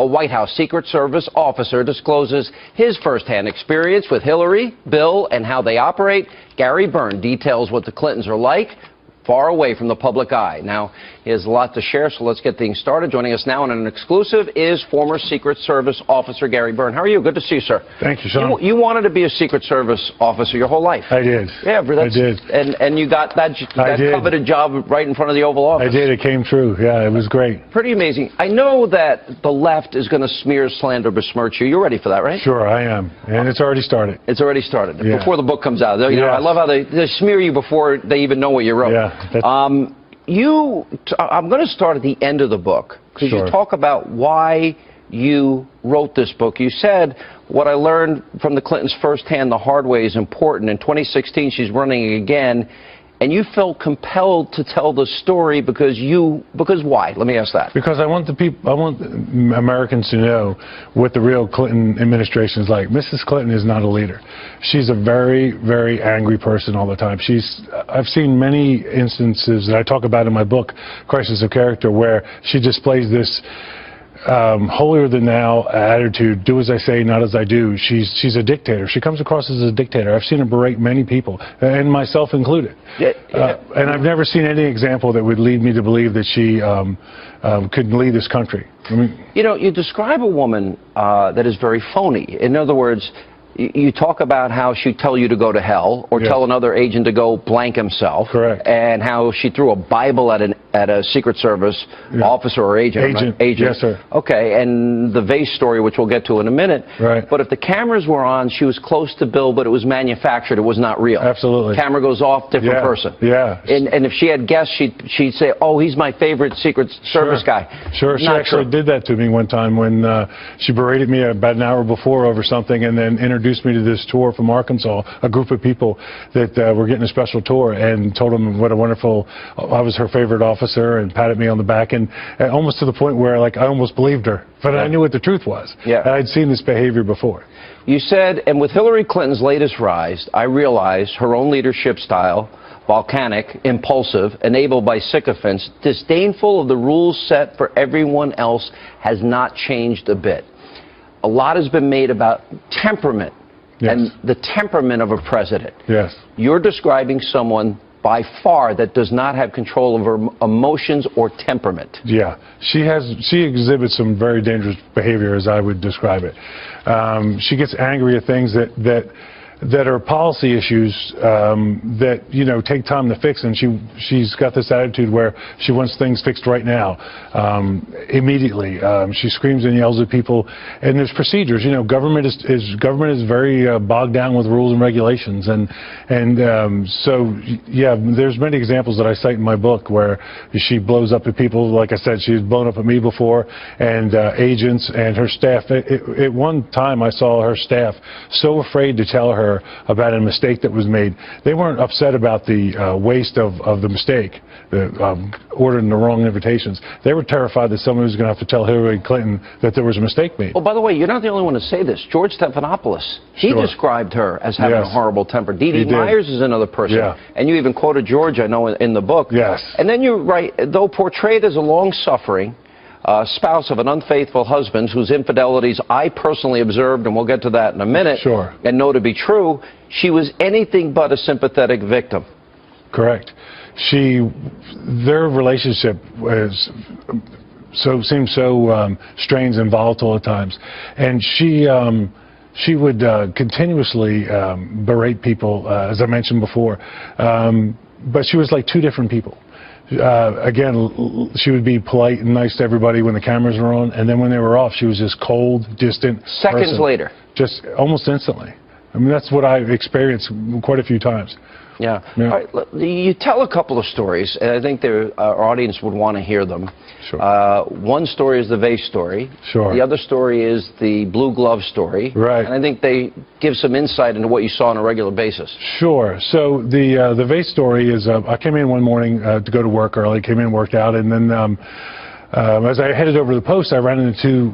A White House Secret Service officer discloses his firsthand experience with Hillary, Bill, and how they operate. Gary Byrne details what the Clintons are like, far away from the public eye. Now, he has a lot to share, so let's get things started. Joining us now on an exclusive is former Secret Service officer Gary Byrne. How are you? Good to see you, sir. Thank you, Sean. You wanted to be a Secret Service officer your whole life. I did. Yeah, I did. And you got that coveted job right in front of the Oval Office. I did. It came true. Yeah, it was great. Pretty amazing. I know that the left is going to smear, slander, besmirch you. You're ready for that, right? Sure, I am. And it's already started. It's already started. Yeah. Before the book comes out. You know, I love how they smear you before they even know what you wrote. Yeah. I'm going to start at the end of the book, because you talk about why you wrote this book. You said, what I learned from the Clintons firsthand the hard way is important. In 2016, she's running again, and you felt compelled to tell the story because why? Let me ask that. Because I want Americans to know what the real Clinton administration is like. Mrs. Clinton is not a leader. She's a very, very angry person all the time. I've seen many instances that I talk about in my book, Crisis of Character, where she displays this holier-than-thou attitude, do as I say, not as I do. She's a dictator. She comes across as a dictator. I've seen her berate many people, and myself included. And I've never seen any example that would lead me to believe that she could lead this country. I mean, you know, you describe a woman that is very phony. In other words, you talk about how she'd tell you to go to hell, or tell another agent to go blank himself. Correct. And how she threw a Bible at a Secret Service officer or agent. Right? Yes, sir. Okay, and the vase story, which we'll get to in a minute. Right. But if the cameras were on, she was close to Bill, but it was manufactured. It was not real. Absolutely. Camera goes off, different person. Yeah. And if she had guests, she'd say, oh, he's my favorite Secret Service guy. Sure. She actually did that to me one time when she berated me about an hour before over something, and then introduced me to this tour from Arkansas, a group of people that were getting a special tour, and told them what a wonderful, I was her favorite officer, and patted me on the back, and almost to the point where I almost believed her, but I knew what the truth was. Yeah. And I'd seen this behavior before. You said, and with Hillary Clinton's latest rise, I realized her own leadership style, volcanic, impulsive, enabled by sycophants, disdainful of the rules set for everyone else, has not changed a bit. A lot has been made about temperament. Yes. And the temperament of a president. Yes. You're describing someone by far that does not have control of her emotions or temperament. Yeah. She exhibits some very dangerous behavior, as I would describe it. She gets angry at things that are policy issues that, you know, take time to fix, and she's got this attitude where she wants things fixed right now, immediately. She screams and yells at people, and there's procedures. You know, government is very bogged down with rules and regulations, and so yeah, there's many examples that I cite in my book where she blows up at people. Like I said, she's blown up at me before, and agents and her staff. At one time, I saw her staff so afraid to tell her about a mistake that was made. They weren't upset about the waste of the mistake, ordering the wrong invitations. They were terrified that someone was going to have to tell Hillary Clinton that there was a mistake made. Oh, by the way, you're not the only one to say this. George Stephanopoulos, he described her as having a horrible temper. Dee Dee Myers is another person. Yeah. And you even quoted George, I know, in the book. Yes. And then you write, though portrayed as a long-suffering spouse of an unfaithful husband whose infidelities I personally observed, and we'll get to that in a minute, and know to be true, she was anything but a sympathetic victim. Correct. Their relationship seemed so strange and volatile at times, and she would continuously berate people, as I mentioned before, but she was like two different people. Again, she would be polite and nice to everybody when the cameras were on, and then when they were off, she was just cold, distant. Seconds later. Just almost instantly. I mean, that's what I've experienced quite a few times. Yeah. All right, you tell a couple of stories, and I think our audience would want to hear them. Sure. One story is the vase story. Sure. The other story is the blue glove story. Right. And I think they give some insight into what you saw on a regular basis. Sure. So the vase story is, I came in one morning to go to work early, came in, worked out, and then as I headed over to the post, I ran into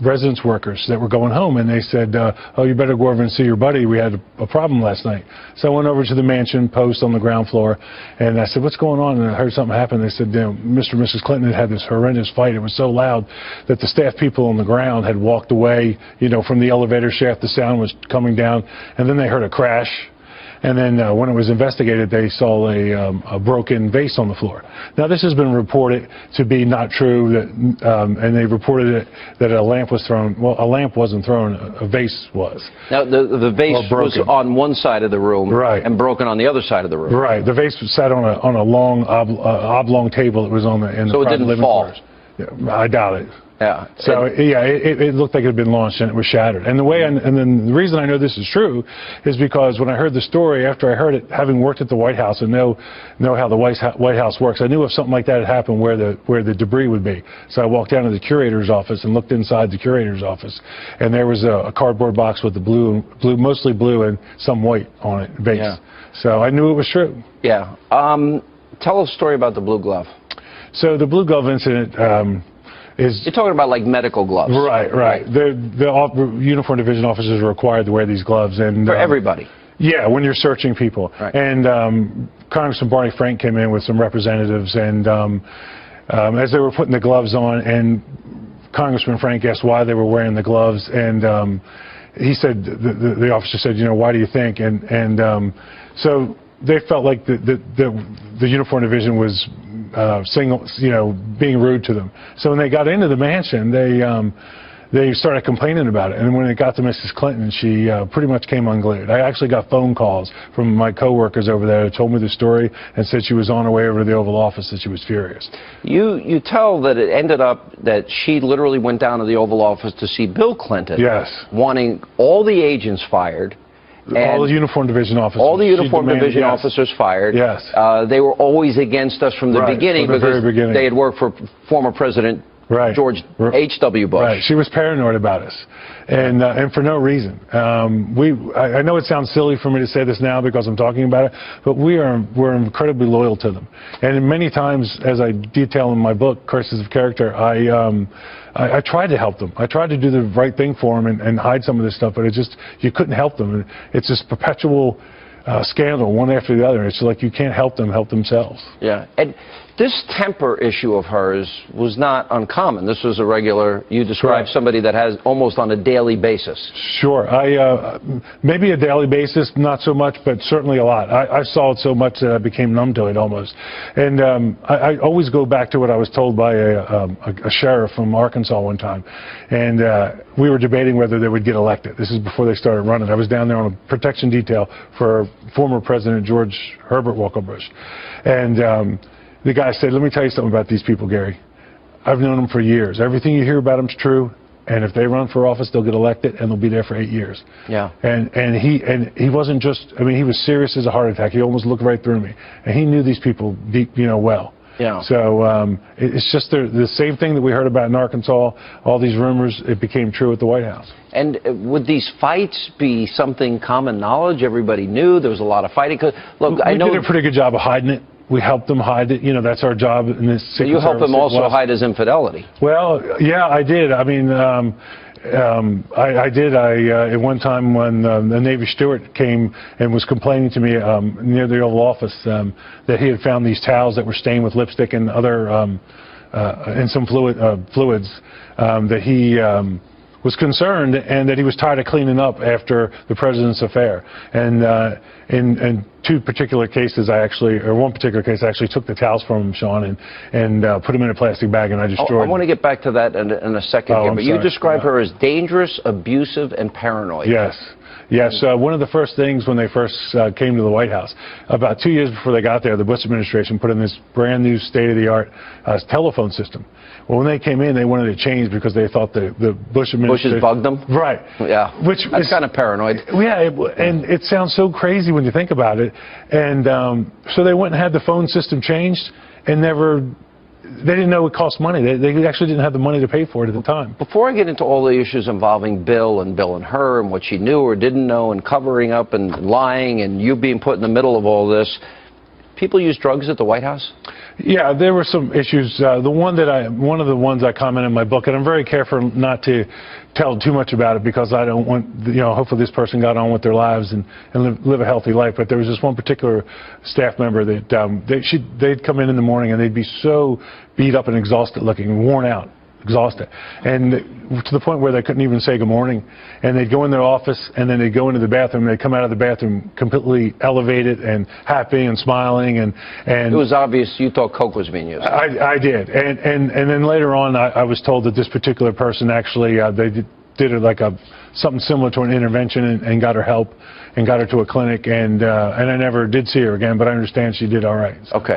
residence workers that were going home, and they said, oh, you better go over and see your buddy. We had a problem last night. So I went over to the mansion post on the ground floor, and I said, what's going on? And I heard something happen. They said, Mr. and Mrs. Clinton had this horrendous fight. It was so loud that the staff people on the ground had walked away, from the elevator shaft. The sound was coming down, and then they heard a crash. And then when it was investigated, they saw a broken vase on the floor. Now, this has been reported to be not true, and they reported it that a lamp was thrown. Well, a lamp wasn't thrown, a vase was. Now, the vase was on one side of the room, right, and broken on the other side of the room. Right. The vase was sat on a long oblong table that was in the so it didn't fall. Quarters. Yeah, I doubt it. Yeah. So it looked like it had been launched and it was shattered. And then the reason I know this is true is because when I heard the story, after I heard it, having worked at the White House and know how the White House works, I knew if something like that had happened where the debris would be. So I walked down to the curator's office and looked inside the curator's office, and there was a cardboard box with the mostly blue and some white on it base. Yeah. So I knew it was true. Yeah. Tell us a story about the blue glove. So the blue glove incident. You're talking about like medical gloves. Right. The uniform division officers are required to wear these gloves, and for everybody. Yeah, when you're searching people. Right. And Congressman Barney Frank came in with some representatives, and as they were putting the gloves on, and Congressman Frank asked why they were wearing the gloves, and he said, the officer said, why do you think? And so they felt like the uniform division was being rude to them. So when they got into the mansion, they started complaining about it. And when it got to Mrs. Clinton, she pretty much came unglued. I actually got phone calls from my coworkers over there who told me the story and said she was on her way over to the Oval Office, that she was furious. You tell that it ended up that she literally went down to the Oval Office to see Bill Clinton. Yes. Wanting all the agents fired. All the uniform division officers. All the uniform division officers fired. Yes. They were always against us from the beginning because they had worked for former President George H.W. Bush. Right. She was paranoid about us, and for no reason. I know it sounds silly for me to say this now because I'm talking about it, but we're incredibly loyal to them. And many times, as I detail in my book, Curses of Character, I tried to help them. I tried to do the right thing for them and hide some of this stuff, but you couldn't help them. It's this perpetual scandal, one after the other. It's like you can't help them help themselves. Yeah. And this temper issue of hers was not uncommon. This was a regular, you described somebody that has almost on a daily basis. Sure. Maybe a daily basis, not so much, but certainly a lot. I saw it so much that I became numb to it almost. And I always go back to what I was told by a sheriff from Arkansas one time. And we were debating whether they would get elected. This is before they started running. I was down there on a protection detail for former President George Herbert Walker Bush. And the guy said, let me tell you something about these people, Gary. I've known them for years. Everything you hear about them's true, and if they run for office, they'll get elected, and they'll be there for 8 years. Yeah. And he wasn't just, he was serious as a heart attack. He almost looked right through me. And he knew these people deep, well. Yeah. So it's just the same thing that we heard about in Arkansas, all these rumors, it became true at the White House. And would these fights be something common knowledge? Everybody knew there was a lot of fighting. Look, I know we did a pretty good job of hiding it. We helped them hide it. That's our job in this. So you helped them also hide his infidelity. Well, yeah, I did. I did. At one time when the Navy steward came and was complaining to me near the Oval Office that he had found these towels that were stained with lipstick and other and some fluids, that he was concerned and that he was tired of cleaning up after the president's affair. And in two particular cases, one particular case, I actually took the towels from him, Sean, and put them in a plastic bag, and I destroyed them. I want to get back to that in a second here, but you describe her as dangerous, abusive, and paranoid. Yes. Yes, one of the first things when they first came to the White House, about 2 years before they got there, the Bush administration put in this brand new state-of-the-art telephone system. Well, when they came in, they wanted to change because they thought the Bush administration... Bushes bugged them? Right. Yeah, that's kind of paranoid. Yeah, and it sounds so crazy when you think about it. And so they went and had the phone system changed and they didn't know it cost money. They actually didn't have the money to pay for it at the time. Before I get into all the issues involving Bill and her and what she knew or didn't know and covering up and lying and you being put in the middle of all this, people use drugs at the White House? Yeah, there were some issues. One of the ones I comment in my book, and I'm very careful not to tell too much about it because I don't want, hopefully this person got on with their lives and live a healthy life. But there was this one particular staff member that they'd come in the morning and they'd be so beat up and exhausted looking, worn out. Exhausted, and to the point where they couldn't even say good morning. And they'd go in their office, and then they'd go into the bathroom. And they'd come out of the bathroom completely elevated and happy and smiling. And it was obvious you thought coke was being used. I did, and then later on, I was told that this particular person actually they did it like something similar to an intervention and got her help and got her to a clinic. And I never did see her again, but I understand she did all right. So. Okay.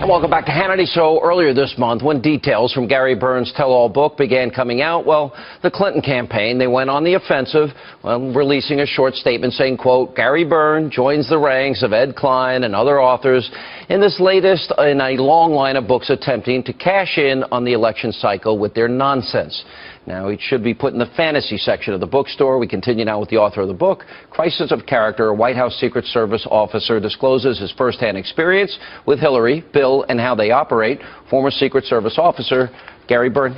Welcome back to Hannity. So earlier this month, when details from Gary Burns' tell-all book began coming out, well, the Clinton campaign, they went on the offensive, releasing a short statement saying, quote, Gary Burns joins the ranks of Ed Klein and other authors in this latest in a long line of books attempting to cash in on the election cycle with their nonsense. Now, it should be put in the fantasy section of the bookstore. We continue now with the author of the book. Crisis of Character, a White House Secret Service officer discloses his firsthand experience with Hillary, Bill, and how they operate. Former Secret Service officer Gary Burns,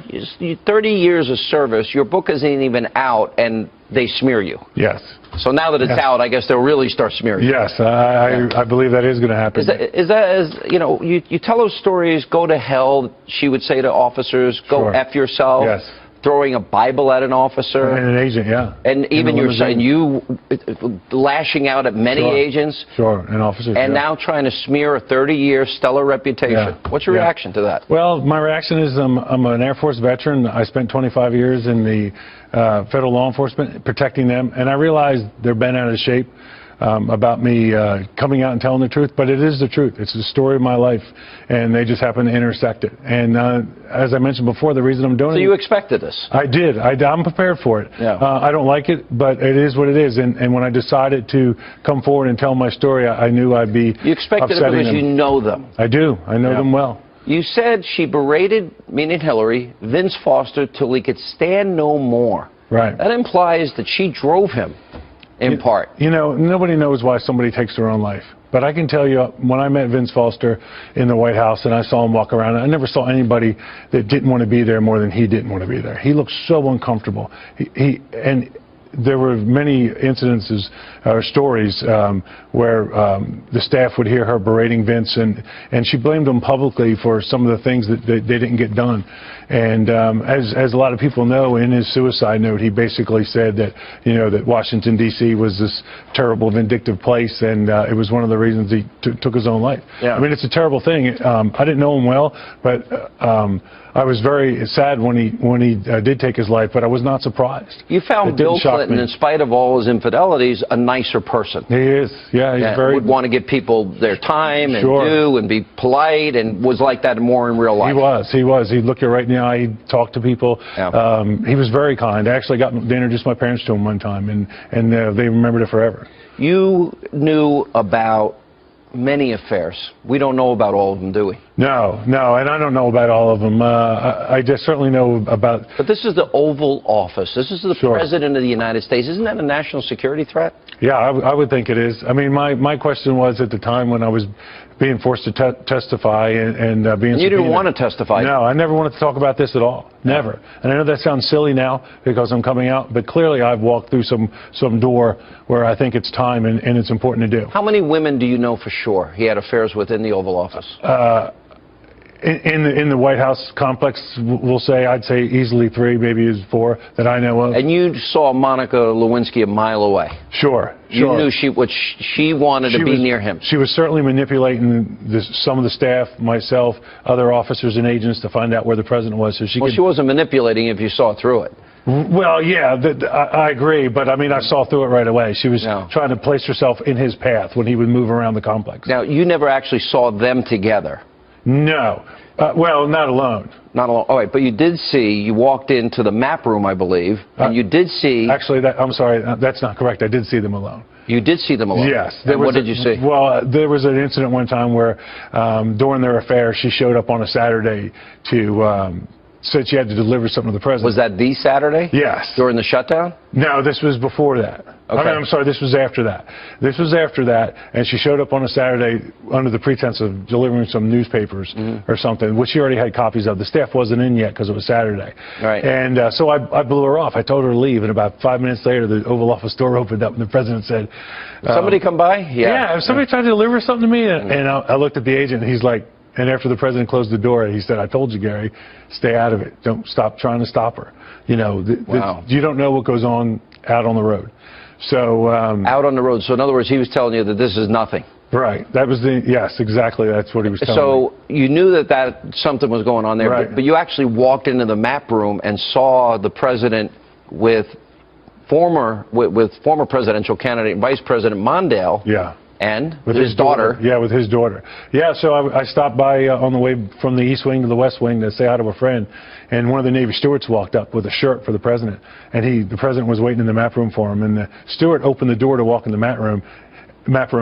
30 years of service, your book isn't even out, and they smear you. Yes. So now that it's out, I guess they'll really start smearing you. Yes, I believe that is going to happen. Is that you tell those stories, go to hell, she would say to officers, go F yourself. Yes. Throwing a Bible at an officer. And an agent, yeah. And even you're saying you lashing out at many agents. Sure, and officers. And now trying to smear a 30-year stellar reputation. Yeah. What's your reaction to that? Well, my reaction is I'm an Air Force veteran. I spent 25 years in the federal law enforcement protecting them, and I realized they're bent out of shape about me coming out and telling the truth, but it is the truth. It's the story of my life, and they just happen to intersect it. And as I mentioned before, the reason I'm doing it... So you expected this? I did. I'm prepared for it. Yeah. I don't like it, but it is what it is. And when I decided to come forward and tell my story, I knew I'd be You expected it because you know them. I do. I know them well. You said she berated, meaning Hillary, Vince Foster till he could stand no more. Right. That implies that she drove him. In part. Nobody knows why somebody takes their own life. But I can tell you, when I met Vince Foster in the White House and I saw him walk around, I never saw anybody that didn't want to be there more than he didn't want to be there. He looked so uncomfortable. And there were many incidences or stories where the staff would hear her berating Vince, and she blamed him publicly for some of the things that they didn't get done. And as a lot of people know, in his suicide note, he basically said that that Washington D.C. was this terrible, vindictive place, and it was one of the reasons he took his own life. Yeah. I mean, it's a terrible thing. I didn't know him well, but I was very sad when he did take his life, but I was not surprised. You found Bill Clinton, in spite of all his infidelities, a nicer person. He is, yeah. He's very would want to give people their time and due and be polite, and was like that more in real life. He was. He'd look you right in the eye. He'd talk to people. Yeah. He was very kind. I actually got to introduce my parents to him one time, and they remembered it forever. You knew about many affairs. We don't know about all of them, do we? No, and I don't know about all of them. I just certainly know about... But this is the Oval Office. This is the President of the United States. Isn't that a national security threat? Yeah, I would think it is. I mean, my question was at the time when I was being forced to testify and being... And you didn't want to testify? No, I never wanted to talk about this at all. Never. And I know that sounds silly now because I'm coming out, but clearly I've walked through some door where I think it's time and it's important to do. How many women do you know for sure he had affairs with in the Oval Office? In the White House complex, I'd say easily 3, maybe 4 that I know of. And you saw Monica Lewinsky a mile away? Sure. You knew she wanted to be near him? She was certainly manipulating some of the staff, myself, other officers and agents to find out where the president was. So she wasn't manipulating if you saw through it. Well, yeah, I agree, but I mean, I saw through it right away. She was trying to place herself in his path when he would move around the complex. Now, you never actually saw them together? No. Well, not alone. Not alone. All right, but you did see, you walked into the map room, I believe, and you did see... Actually, I'm sorry, that's not correct. I did see them alone. You did see them alone? Yes. And what did you see? Well, there was an incident one time where during their affair, she showed up on a Saturday to said she had to deliver something to the president. Was that the Saturday? Yes. During the shutdown? No, this was before that. Okay. I'm sorry, this was after that. This was after that, and she showed up on a Saturday under the pretense of delivering some newspapers or something, which she already had copies of. The staff wasn't in yet because it was Saturday. Right. And so I blew her off. I told her to leave, and about 5 minutes later, the Oval Office door opened up, and the president said, somebody come by? Yeah, if somebody tried to deliver something to me, and I looked at the agent, and he's like, and after the president closed the door, he said, I told you, Gary, stay out of it. Don't stop trying to stop her. You know, wow. You don't know what goes on out on the road. So out on the road. So in other words, he was telling you that this is nothing. Right. That was yes, exactly. That's what he was telling me. So you knew that something was going on there, right. but you actually walked into the map room and saw the president with former presidential candidate Vice President Mondale. Yeah. And with his daughter. Yeah, with his daughter. Yeah, so I stopped by on the way from the East Wing to the West Wing to say hi to a friend, and one of the Navy stewards walked up with a shirt for the president, and the president was waiting in the map room for him, and the steward opened the door to walk in the map room,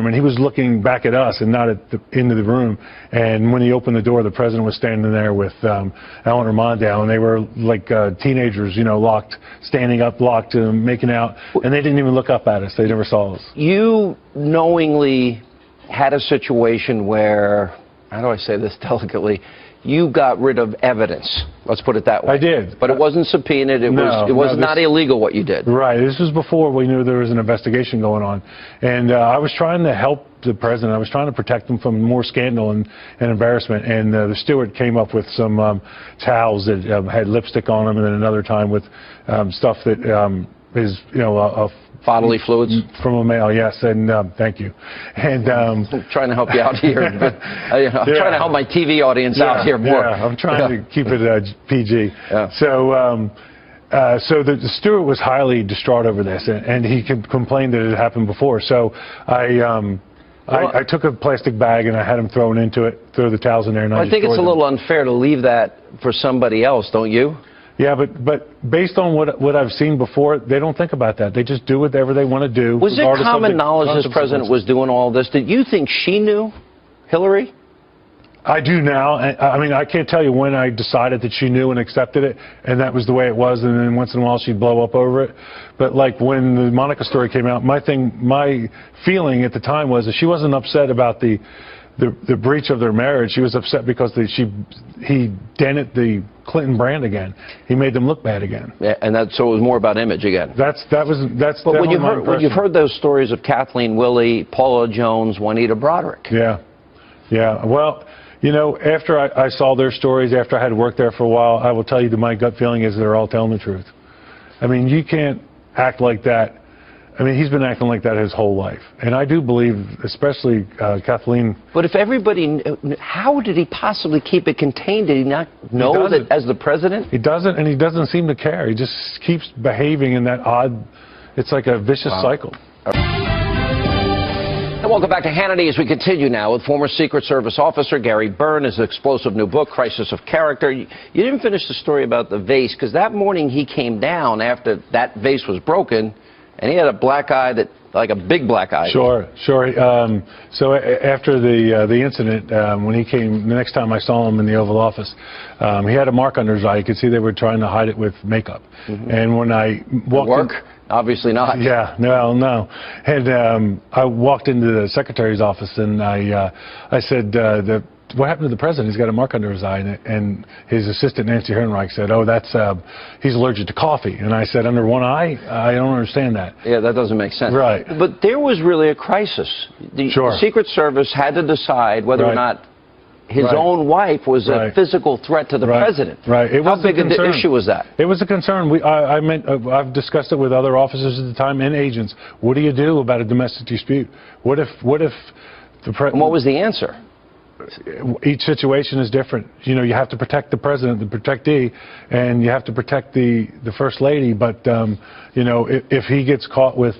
and he was looking back at us and not into the room. And when he opened the door, the president was standing there with Eleanor Mondale, and they were like teenagers, you know, standing up, locked, making out, and they didn't even look up at us. They never saw us. You knowingly had a situation where, how do I say this delicately, you got rid of evidence. Let's put it that way. I did. But it wasn't subpoenaed. It was not illegal what you did. Right. This was before we knew there was an investigation going on. And I was trying to help the president. I was trying to protect him from more scandal and embarrassment. And the steward came up with some towels that had lipstick on them, and then another time with stuff that is, you know, bodily fluids from a male, yes, and thank you. And I'm trying to help you out here, but I'm trying to help my TV audience out here more. Yeah, I'm trying to keep it PG. Yeah. So, so the steward was highly distraught over this, and he complained that it had happened before. So I took a plastic bag and I had him thrown into it, throw the towels in there, and I think it's a little unfair to leave that for somebody else, don't you? Yeah, but based on what I've seen before, they don't think about that. They just do whatever they want to do. Was it common knowledge this president was doing all this? Did you think she knew, Hillary? I do now. I mean, I can't tell you when I decided that she knew and accepted it, and that was the way it was, and then once in a while she'd blow up over it. But like when the Monica story came out, my feeling at the time was that she wasn't upset about the breach of their marriage. She was upset because he dented the Clinton brand again. He made them look bad again. Yeah, and so it was more about image again. But when you've heard those stories of Kathleen Willey, Paula Jones, Juanita Broderick. Yeah, yeah. Well, you know, after I saw their stories, after I had worked there for a while, I will tell you that my gut feeling is they're all telling the truth. I mean, you can't act like that. I mean, he's been acting like that his whole life. And I do believe, especially Kathleen. But if everybody, how did he possibly keep it contained? Did he not know that as the president? He doesn't, and he doesn't seem to care. He just keeps behaving in that odd, it's like a vicious cycle. And welcome back to Hannity as we continue now with former Secret Service officer Gary Byrne, his explosive new book, Crisis of Character. You didn't finish the story about the vase, because that morning he came down after that vase was broken, and he had a black eye, like a big black eye. Sure. So after the incident, when he came, the next time I saw him in the Oval Office, he had a mark under his eye. You could see they were trying to hide it with makeup. And when I walked Obviously not. Yeah, no. And I walked into the secretary's office, and I said, what happened to the president? He's got a mark under his eye. And his assistant, Nancy Herrenreich, said, oh, he's allergic to coffee. And I said, under one eye? I don't understand that. Yeah, that doesn't make sense. Right. But there was really a crisis. The Secret Service had to decide whether or not his own wife was a physical threat to the president. Right. How big an issue was that? It was a concern. I've discussed it with other officers at the time and agents. What do you do about a domestic dispute? What if the president? And what was the answer? Each situation is different. You know, you have to protect the president, the protectee, and you have to protect the first lady. But you know, if he gets caught with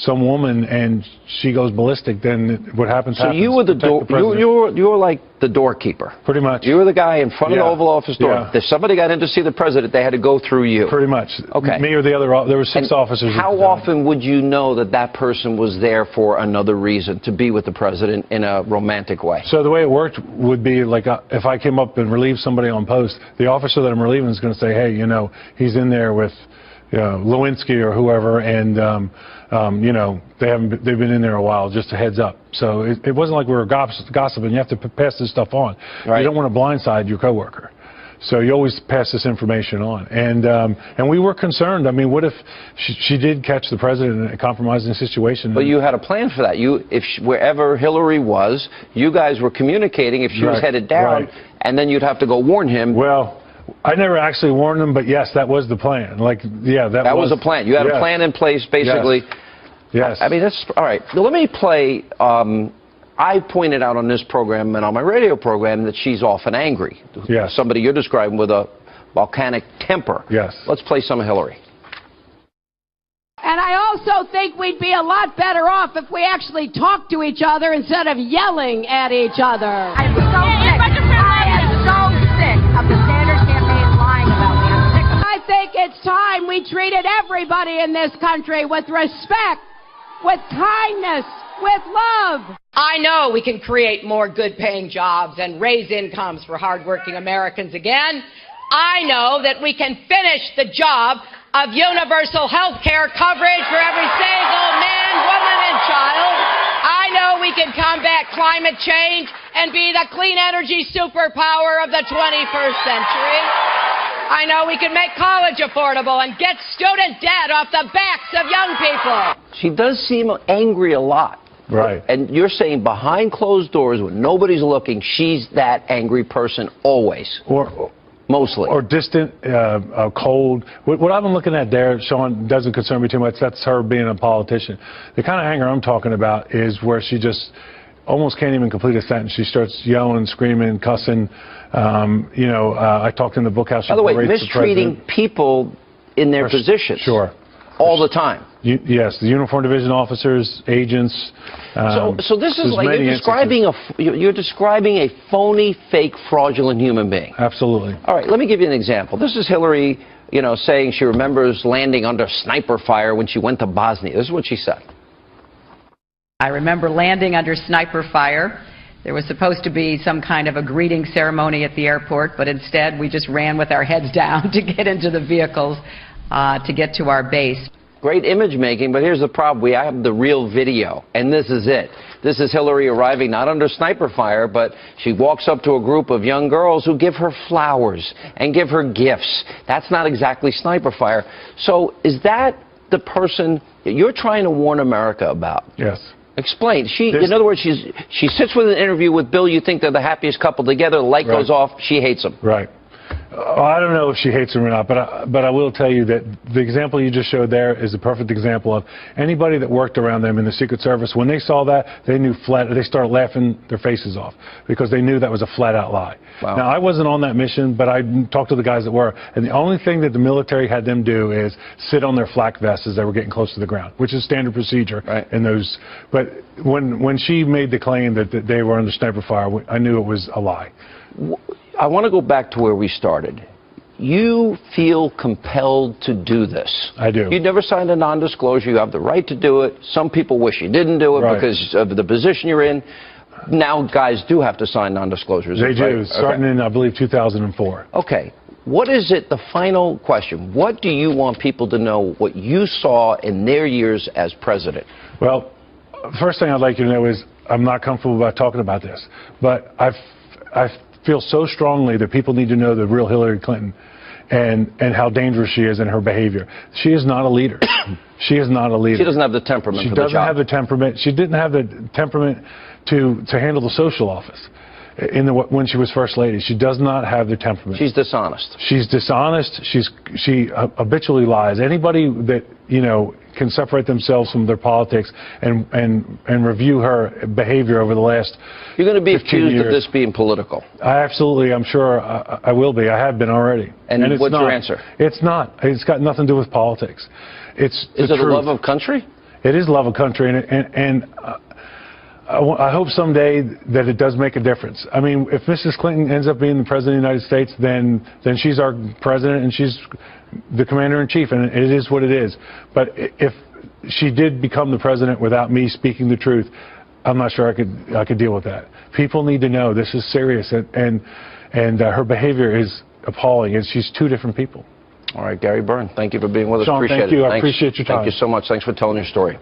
some woman and she goes ballistic, then what happens? So you were the door. You were like the doorkeeper. Pretty much. You were the guy in front of the Oval Office door. Yeah. If somebody got in to see the president, they had to go through you. Pretty much. Okay. Me or the other. There were 6 officers. How often would you know that that person was there for another reason, to be with the president in a romantic way? So the way it worked would be like if I came up and relieved somebody on post, the officer that I'm relieving is going to say, hey, you know, he's in there with Lewinsky or whoever, and you know, they've been in there a while. Just a heads up. So it wasn't like we were gossiping. You have to pass this stuff on. Right. You don't want to blindside your coworker. So you always pass this information on. And we were concerned. I mean, what if she did catch the president in a compromising situation? But you had a plan for that. Wherever Hillary was, you guys were communicating if she was headed down, and then you'd have to go warn him. Well, I never actually warned them, but yes, that was the plan. Like, yeah, that was a plan. You had a plan in place, basically. Yes. I mean, that's all right. Let me play. I pointed out on this program and on my radio program that she's often angry. Yes. Somebody you're describing with a volcanic temper. Yes. Let's play some of Hillary. And I also think we'd be a lot better off if we actually talked to each other instead of yelling at each other. I'm so sick. I am so sick of the Sanders campaign lying about me. I'm sick of it. I think it's time we treated everybody in this country with respect, with kindness, with love. I know we can create more good-paying jobs and raise incomes for hardworking Americans again. I know that we can finish the job of universal health care coverage for every single man, woman, and child. I know we can combat climate change and be the clean energy superpower of the 21st century. I know we can make college affordable and get student debt off the backs of young people. She does seem angry a lot. Right. And you're saying behind closed doors when nobody's looking, she's that angry person always. Mostly. Or distant, cold. What I've been looking at there, Sean, doesn't concern me too much. That's her being a politician. The kind of anger I'm talking about is where she just almost can't even complete a sentence. She starts yelling, screaming, cussing. You know, I talked in the book how she... By the way, mistreating people in their positions. Sure. All the time. Yes, the uniform division officers, agents. So this is like you're describing a phony, fake, fraudulent human being. Absolutely. All right, let me give you an example. This is Hillary, you know, saying she remembers landing under sniper fire when she went to Bosnia. This is what she said. I remember landing under sniper fire. There was supposed to be some kind of a greeting ceremony at the airport, but instead we just ran with our heads down to get into the vehicles to get to our base. Great image making, but here's the problem. We have the real video, and this is it. This is Hillary arriving not under sniper fire, but she walks up to a group of young girls who give her flowers and give her gifts. That's not exactly sniper fire. So is that the person that you're trying to warn America about? Yes. Explain. In other words, she sits with an interview with Bill. You think they're the happiest couple together. The light goes off. She hates him. Right. I don't know if she hates him or not, but I will tell you that the example you just showed there is a perfect example of anybody that worked around them in the Secret Service. When they saw that, they knew they started laughing their faces off because they knew that was a flat-out lie. Wow. Now, I wasn't on that mission, but I talked to the guys that were, and the only thing that the military had them do is sit on their flak vests as they were getting close to the ground, which is standard procedure in those. But when she made the claim that they were under sniper fire, I knew it was a lie. I want to go back to where we started. You feel compelled to do this. I do. You never signed a non-disclosure. You have the right to do it. Some people wish you didn't do it because of the position you're in. Now guys do have to sign non-disclosures. They do, starting in, I believe, 2004. Okay. What is it, the final question, what do you want people to know what you saw in their years as president? Well, first thing I'd like you to know is I'm not comfortable about talking about this, but I feel so strongly that people need to know the real Hillary Clinton and how dangerous she is in her behavior. She is not a leader. She is not a leader. She doesn't have the temperament for the job. She doesn't have the temperament. She didn't have the temperament to handle the social office when she was First Lady. She does not have the temperament. She's dishonest. She's dishonest. She habitually lies. Anybody that, you know, can separate themselves from their politics and review her behavior over the last 15 years. You're going to be accused of this being political. I'm sure I will be. I have been already. And what's your answer? It's not. It's got nothing to do with politics. It's Is it a love of country? It is love of country, and I hope someday that it does make a difference. I mean, if Mrs. Clinton ends up being the President of the United States, then she's our President and she's the Commander-in-Chief, and it is what it is. But if she did become the President without me speaking the truth, I'm not sure I could deal with that. People need to know this is serious, and her behavior is appalling, and she's two different people. All right, Gary Byrne, thank you for being with us. Sean, appreciate thank you. it. I appreciate your time. Thank you so much. Thanks for telling your story.